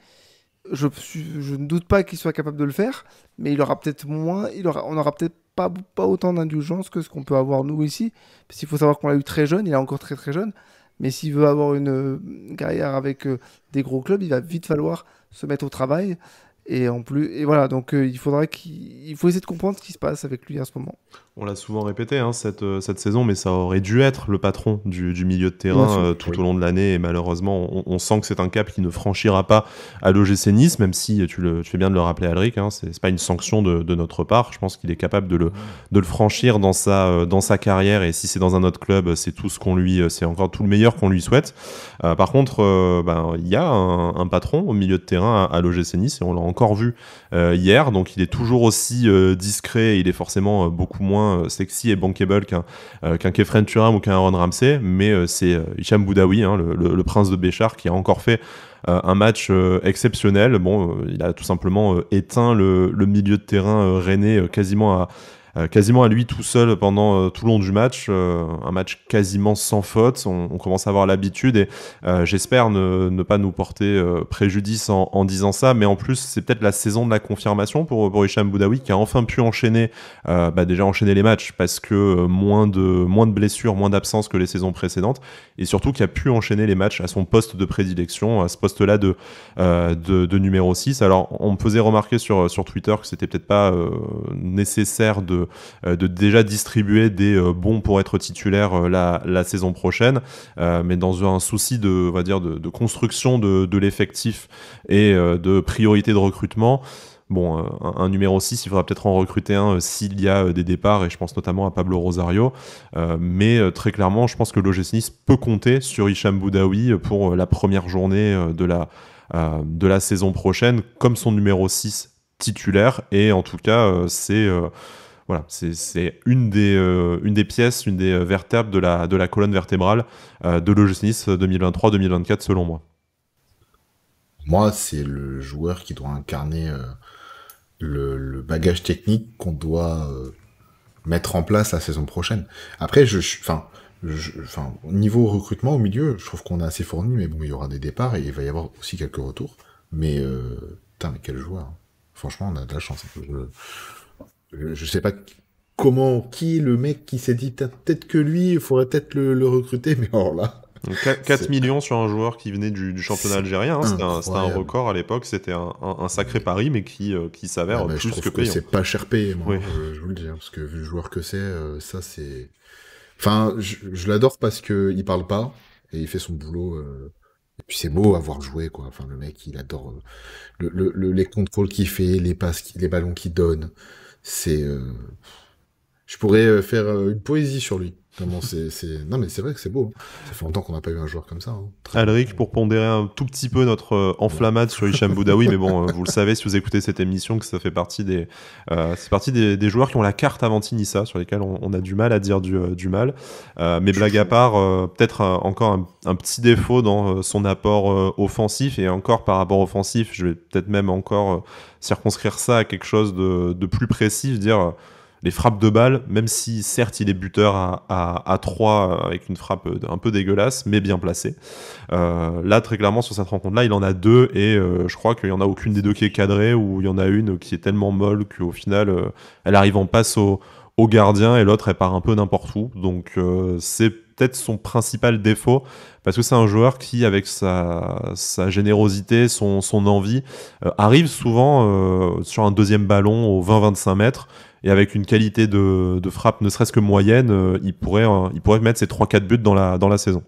je ne doute pas qu'il soit capable de le faire, mais il aura peut-être moins, on aura peut-être pas autant d'indulgence que ce qu'on peut avoir nous ici. Parce qu'il faut savoir qu'on l'a eu très jeune, il est encore très très jeune. Mais s'il veut avoir une carrière avec des gros clubs, il va vite falloir se mettre au travail. Et voilà, donc il faut essayer de comprendre ce qui se passe avec lui en ce moment. On l'a souvent répété cette saison, mais ça aurait dû être le patron du milieu de terrain tout au long de l'année. Et malheureusement, on sent que c'est un cap qui ne franchira pas à l'OGC Nice, même si tu fais bien de le rappeler, Alric. C'est pas une sanction de notre part. Je pense qu'il est capable de le franchir dans sa carrière. Et si c'est dans un autre club, c'est c'est encore tout le meilleur qu'on lui souhaite. Par contre, il y a un patron au milieu de terrain à l'OGC Nice, et on l'a encore vu hier. Donc il est toujours aussi discret. Il est forcément beaucoup moins sexy et bankable qu'un Kefren Turam ou qu'un Aaron Ramsey, mais c'est Hicham Boudaoui, le prince de Béchar, qui a encore fait un match exceptionnel. Il a tout simplement éteint le milieu de terrain rennais quasiment à lui tout seul pendant tout le long du match. Un match quasiment sans faute. On commence à avoir l'habitude, et j'espère ne pas nous porter préjudice en disant ça, mais en plus c'est peut-être la saison de la confirmation pour Hicham Boudaoui, qui a enfin pu enchaîner les matchs, parce que moins de blessures, moins d'absences que les saisons précédentes, et surtout qui a pu enchaîner les matchs à son poste de prédilection, à ce poste-là de numéro 6. Alors on me faisait remarquer sur Twitter que c'était peut-être pas nécessaire de déjà distribuer des bons pour être titulaire la saison prochaine, mais dans un souci de construction de l'effectif et de priorité de recrutement. Un numéro 6, il faudra peut-être en recruter un s'il y a des départs, et je pense notamment à Pablo Rosario, mais très clairement je pense que l'OGC Nice peut compter sur Hicham Boudaoui pour la première journée de la saison prochaine comme son numéro 6 titulaire. Et en tout cas c'est une des pièces, une des vertèbres de la colonne vertébrale de l'OGC Nice 2023-2024 selon moi. Moi, c'est le joueur qui doit incarner le bagage technique qu'on doit mettre en place la saison prochaine. Après, au niveau recrutement au milieu, je trouve qu'on est assez fourni, mais bon, il y aura des départs et il va y avoir aussi quelques retours. Mais mais quel joueur! Franchement, on a de la chance. Je sais pas qui est le mec qui s'est dit peut-être que lui, il faudrait peut-être le recruter, mais alors là... 4 millions sur un joueur qui venait du championnat algérien, c'était un record à l'époque, c'était un sacré pari, mais qui s'avère plus que payant. C'est pas cher payé, moi, je vous le dis, parce que vu le joueur que c'est, ça c'est... Enfin, je l'adore parce que il parle pas, et il fait son boulot... Et puis c'est beau à voir jouer, quoi. Enfin, le mec, il adore les contrôles qu'il fait, les passes, les ballons qu'il donne. C'est... Je pourrais faire une poésie sur lui. Non, mais c'est vrai que c'est beau. Ça fait longtemps qu'on n'a pas eu un joueur comme ça. Alric, pour pondérer un tout petit peu notre enflammade sur Hicham Boudaoui, mais bon, vous le savez si vous écoutez cette émission, que ça fait partie des joueurs qui ont la carte Avanti Nissa, sur lesquels on a du mal à dire du mal. Mais blague à part, peut-être encore un petit défaut dans son apport offensif, et encore par rapport offensif, je vais peut-être même encore circonscrire ça à quelque chose de plus précis, dire... les frappes de balles, même si certes il est buteur à 3 avec une frappe un peu dégueulasse, mais bien placée. Là, très clairement, sur cette rencontre-là, il en a 2, et je crois qu'il n'y en a aucune des deux qui est cadrée, ou il y en a une qui est tellement molle qu'au final, elle arrive en passe au gardien, et l'autre, elle part un peu n'importe où. Donc c'est peut-être son principal défaut, parce que c'est un joueur qui, avec sa générosité, son envie, arrive souvent sur un deuxième ballon aux 20-25 mètres, et avec une qualité de frappe ne serait-ce que moyenne, il pourrait mettre ses 3-4 buts dans la saison.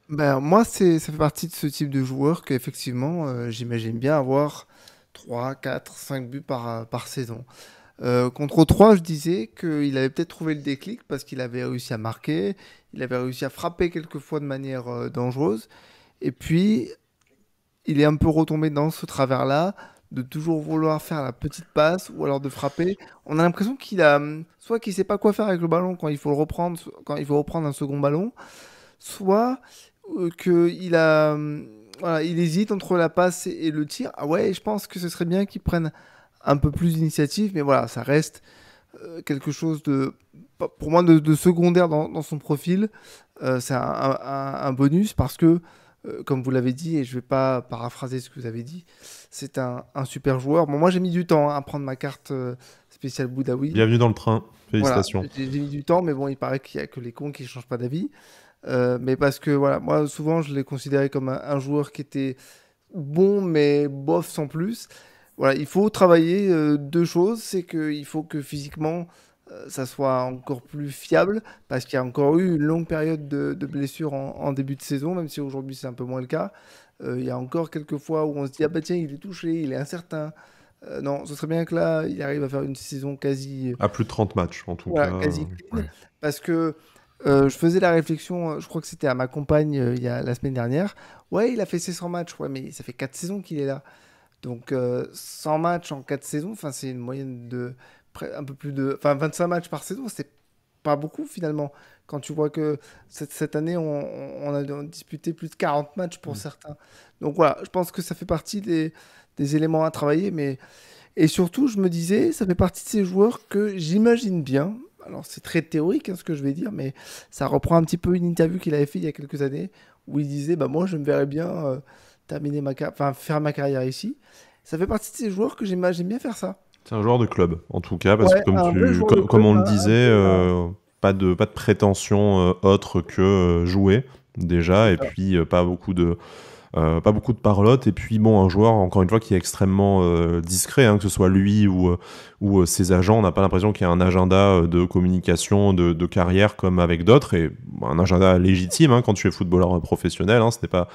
Moi, ça fait partie de ce type de joueur qu'effectivement, j'imagine bien avoir 3, 4, 5 buts par saison. Contre 3, je disais qu'il avait peut-être trouvé le déclic parce qu'il avait réussi à marquer, il avait réussi à frapper quelquefois de manière dangereuse, et puis il est un peu retombé dans ce travers-là, de toujours vouloir faire la petite passe ou alors de frapper. On a l'impression qu'il a soit qu'il sait pas quoi faire avec le ballon quand il faut le reprendre, quand il faut reprendre un second ballon, soit qu'il a voilà, il hésite entre la passe et le tir. Ah ouais, je pense que ce serait bien qu'il prenne un peu plus d'initiative, mais voilà, ça reste quelque chose de, pour moi, de secondaire dans son profil. C'est un bonus parce que, comme vous l'avez dit, et je ne vais pas paraphraser ce que vous avez dit, c'est un super joueur. Bon, moi, j'ai mis du temps à prendre ma carte spéciale Boudaoui. Bienvenue dans le train. Voilà, Félicitations. j'ai mis du temps, mais bon, il paraît qu'il n'y a que les cons qui ne changent pas d'avis. Mais parce que, voilà, moi, souvent, je l'ai considéré comme un joueur qui était bon, mais bof sans plus. Voilà, il faut travailler deux choses. C'est qu'il faut que physiquement, ça soit encore plus fiable, parce qu'il y a encore eu une longue période de blessures en début de saison, même si aujourd'hui c'est un peu moins le cas. Il y a encore quelques fois où on se dit, ah bah tiens, il est touché, il est incertain. Non, ce serait bien que là, il arrive à faire une saison quasi, À plus de 30 matchs, en tout voilà, cas. quasi clean. Ouais. Parce que je faisais la réflexion, je crois que c'était à ma compagne il y a la semaine dernière. Ouais, il a fait ses 100 matchs, ouais, mais ça fait 4 saisons qu'il est là. Donc 100 matchs en 4 saisons, enfin, c'est une moyenne de un peu plus de, enfin, 25 matchs par saison, c'est pas beaucoup finalement. Quand tu vois que cette année, on a disputé plus de 40 matchs pour certains. Donc voilà, je pense que ça fait partie des éléments à travailler. Et surtout, je me disais, ça fait partie de ces joueurs que j'imagine bien. Alors c'est très théorique, hein, ce que je vais dire, mais ça reprend un petit peu une interview qu'il avait fait il y a quelques années, où il disait, bah moi je me verrais bien terminer enfin, faire ma carrière ici. Ça fait partie de ces joueurs que j'imagine bien faire ça. C'est un joueur de club, en tout cas, parce que Ouais, un vrai joueur de comme club, on le un disait, peu, pas de prétention autre que jouer, déjà, c'est et ça. puis pas beaucoup de parlotte, et puis bon, un joueur, encore une fois, qui est extrêmement discret, hein, que ce soit lui ou ses agents. On n'a pas l'impression qu'il y a un agenda de communication, de carrière comme avec d'autres, et un agenda légitime hein, quand tu es footballeur professionnel. Hein, c'était pas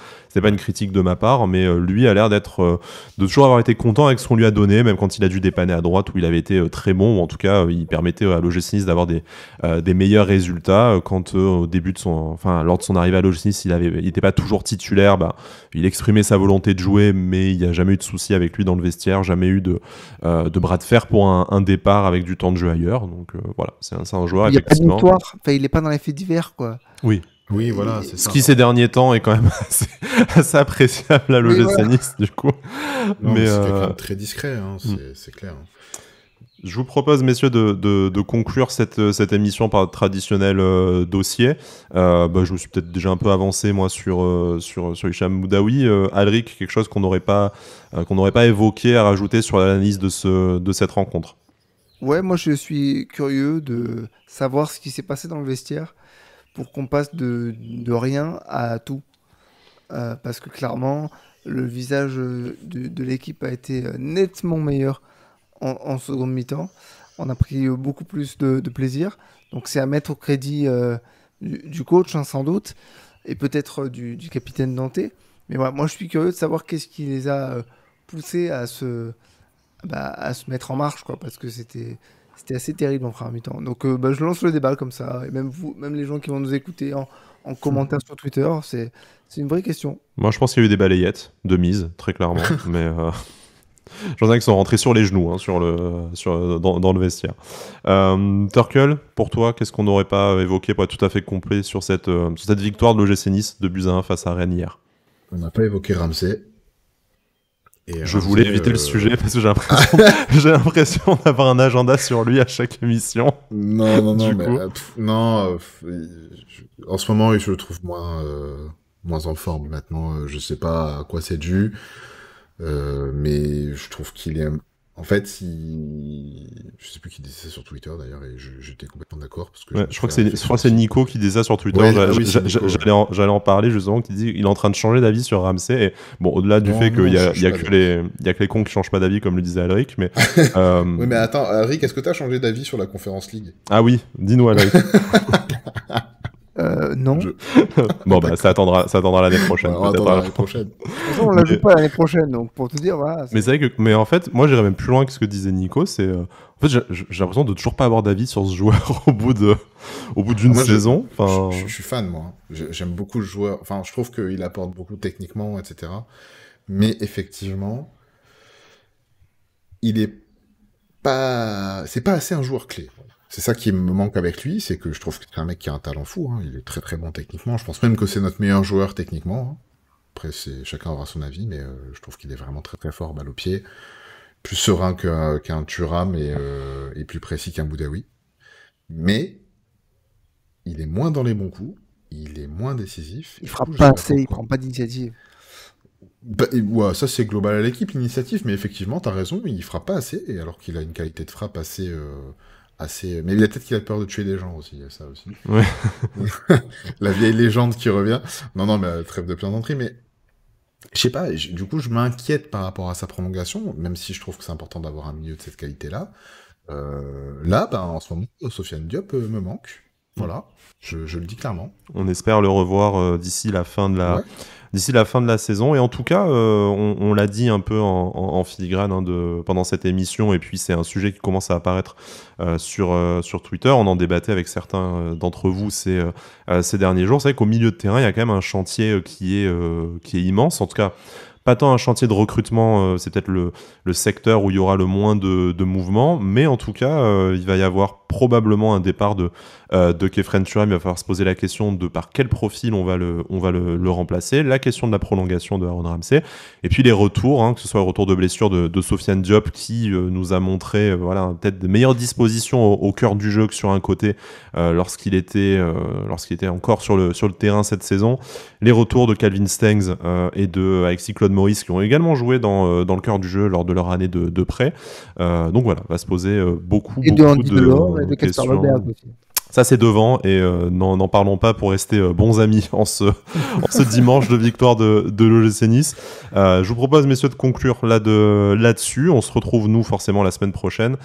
une critique de ma part, mais lui a l'air de toujours avoir été content avec ce qu'on lui a donné, même quand il a dû dépanner à droite où il avait été très bon, ou en tout cas il permettait à l'OGC Nice d'avoir des meilleurs résultats. Quand au début lors de son arrivée à l'OGC Nice, il était pas toujours titulaire, il exprimait sa volonté de jouer, mais il n'y a jamais eu de souci avec lui dans le vestiaire, jamais eu de bras de fer pour un départ avec du temps de jeu ailleurs. Donc voilà, c'est un joueur, Il n'y a pas effectivement. d'histoire. Enfin, il n'est pas dans les faits divers, quoi. Oui. Oui, voilà, c'est Ce ça. qui ces derniers temps est quand même assez appréciable à Oui, l'OGC voilà. Nice, du coup. Non, mais c'est Mais quelqu'un de très discret, hein, c'est clair. je vous propose, messieurs, de conclure cette émission par le traditionnel dossier. Je me suis peut-être déjà un peu avancé, moi, sur Hicham Boudaoui. Alric, quelque chose qu'on n'aurait pas évoqué à rajouter sur l'analyse de cette rencontre. Ouais, moi je suis curieux de savoir ce qui s'est passé dans le vestiaire pour qu'on passe de rien à tout. Parce que clairement, le visage de l'équipe a été nettement meilleur en seconde mi-temps. On a pris beaucoup plus de plaisir. Donc c'est à mettre au crédit du coach, hein, sans doute, et peut-être du capitaine Danté. Mais voilà, moi je suis curieux de savoir qu'est-ce qui les a poussés à se mettre en marche, quoi, parce que c'était assez terrible en première mi-temps. Donc je lance le débat comme ça, et même vous, même les gens qui vont nous écouter en commentaire sur Twitter, c'est une vraie question. Moi, je pense qu'il y a eu des balayettes de mise, très clairement. Mais j'en ai qui sont rentrés sur les genoux hein, dans le vestiaire. Turkel, pour toi, qu'est-ce qu'on n'aurait pas évoqué pour être tout à fait complet sur cette victoire de l'OGC Nice de buts à 1 face à Rennes hier? On n'a pas évoqué Ramsey. Et Je voulais éviter le sujet parce que j'ai l'impression d'avoir un agenda sur lui à chaque émission. Non, Du mais coup. En ce moment, je le trouve moins en forme maintenant. Je sais pas à quoi c'est dû, mais je trouve qu'il est. En fait, je sais plus qui disait ça sur Twitter d'ailleurs, et j'étais complètement d'accord parce que Ouais, me je crois fais que c'est Nico qui disait ça sur Twitter. Ouais, oui, c'est Nico, ouais. J'allais en parler justement, qui dit il est en train de changer d'avis sur Ramsey. Et bon, au-delà du Non, fait qu'il y a, je il y a pas que les cons qui changent pas d'avis, comme le disait Alric, mais Oui, mais attends, Rick, est-ce que t'as changé d'avis sur la Conference League? ah oui, dis-nous Alric. Non. Bon ça attendra l'année prochaine. Ouais, on peut-être. attendra l'année prochaine. De toute façon, on la joue pas l'année prochaine, donc pour te dire, voilà. Mais c'est vrai que, mais en fait, moi j'irais même plus loin que ce que disait Nico. C'est, en fait, j'ai l'impression de toujours pas avoir d'avis sur ce joueur au bout d'une Moi, saison. Enfin, je suis fan, moi. J'aime beaucoup le joueur. Enfin, je trouve qu'il apporte beaucoup techniquement, etc. Mais effectivement, il est pas, c'est pas assez un joueur clé. C'est ça qui me manque avec lui, c'est que je trouve que c'est un mec qui a un talent fou, hein. Il est très très bon techniquement. Je pense même que c'est notre meilleur joueur techniquement, hein. Après, chacun aura son avis, mais je trouve qu'il est vraiment très très fort, balle au pied. Plus serein qu'un Thuram et plus précis qu'un Boudaoui. Mais il est moins dans les bons coups, il est moins décisif. Il frappe pas assez, il prend pas d'initiative. Bah, ouais, ça c'est global à l'équipe, l'initiative, mais effectivement, t'as raison, il frappe pas assez, et alors qu'il a une qualité de frappe assez... Mais il a peut-être qu'il a peur de tuer des gens aussi, il y a ça aussi. Ouais. La vieille légende qui revient. Non, mais trêve de plaisanterie, mais je sais pas, du coup je m'inquiète par rapport à sa prolongation, même si je trouve que c'est important d'avoir un milieu de cette qualité-là. Là, en ce moment, Sofiane Diop me manque. Voilà, je le dis clairement. On espère le revoir d'ici la fin de la saison. Et en tout cas, on l'a dit un peu en filigrane pendant cette émission, et puis c'est un sujet qui commence à apparaître sur Twitter. On en débattait avec certains d'entre vous ces derniers jours. C'est vrai qu'au milieu de terrain, il y a quand même un chantier qui est immense. En tout cas, pas tant un chantier de recrutement, c'est peut-être le secteur où il y aura le moins de mouvement, mais en tout cas, il va y avoir probablement un départ de Khéphren Thuram. Il va falloir se poser la question de par quel profil on va le remplacer, la question de la prolongation de Aaron Ramsey, et puis les retours, que ce soit le retour de blessure de Sofiane Diop qui nous a montré peut-être de meilleures dispositions au cœur du jeu que sur un côté lorsqu'il était encore sur le terrain cette saison, les retours de Calvin Stengs et de Alexis Claude Maurice qui ont également joué dans le cœur du jeu lors de leur année de prêt. Donc voilà, va se poser beaucoup de questions. Dolberg aussi. Ça, c'est devant, et n'en parlons pas pour rester bons amis en ce dimanche de victoire de l'OGC Nice. Je vous propose, messieurs, de conclure là-dessus. On se retrouve, nous, forcément, la semaine prochaine,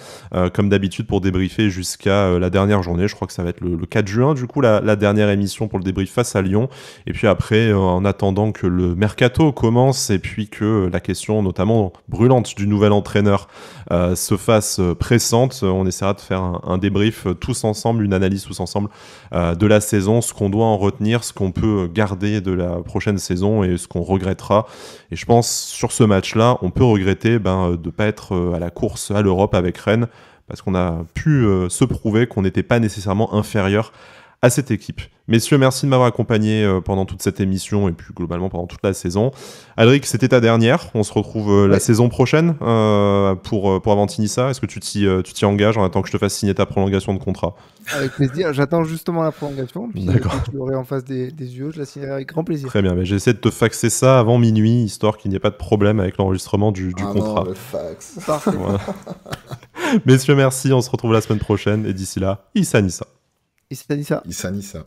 comme d'habitude, pour débriefer jusqu'à la dernière journée. Je crois que ça va être le 4 juin, du coup, la dernière émission pour le débrief face à Lyon. Et puis après, en attendant que le mercato commence, et puis que la question, notamment brûlante, du nouvel entraîneur se fasse pressante, on essaiera de faire un débrief tous ensemble, une analyse tous ensemble de la saison, ce qu'on doit en retenir, ce qu'on peut garder de la prochaine saison et ce qu'on regrettera. Et je pense sur ce match-là, on peut regretter de ne pas être à la course à l'Europe avec Rennes, parce qu'on a pu se prouver qu'on n'était pas nécessairement inférieur à cette équipe. Messieurs, merci de m'avoir accompagné pendant toute cette émission et puis globalement pendant toute la saison. Alric, c'était ta dernière. On se retrouve la saison prochaine pour Avantinissa. Est-ce que tu t'y engages en attendant que je te fasse signer ta prolongation de contrat? Avec plaisir. J'attends justement la prolongation. Puis D'accord. Quand tu l'aurai en face des yeux, je la signerai avec grand plaisir. Très bien. Mais j'essaie de te faxer ça avant minuit, histoire qu'il n'y ait pas de problème avec l'enregistrement du contrat. Non, le fax. Parfait. Voilà. Messieurs, merci. On se retrouve la semaine prochaine. Et d'ici là, Issa Nissa. Et c'est Anissa. Issa Nissa.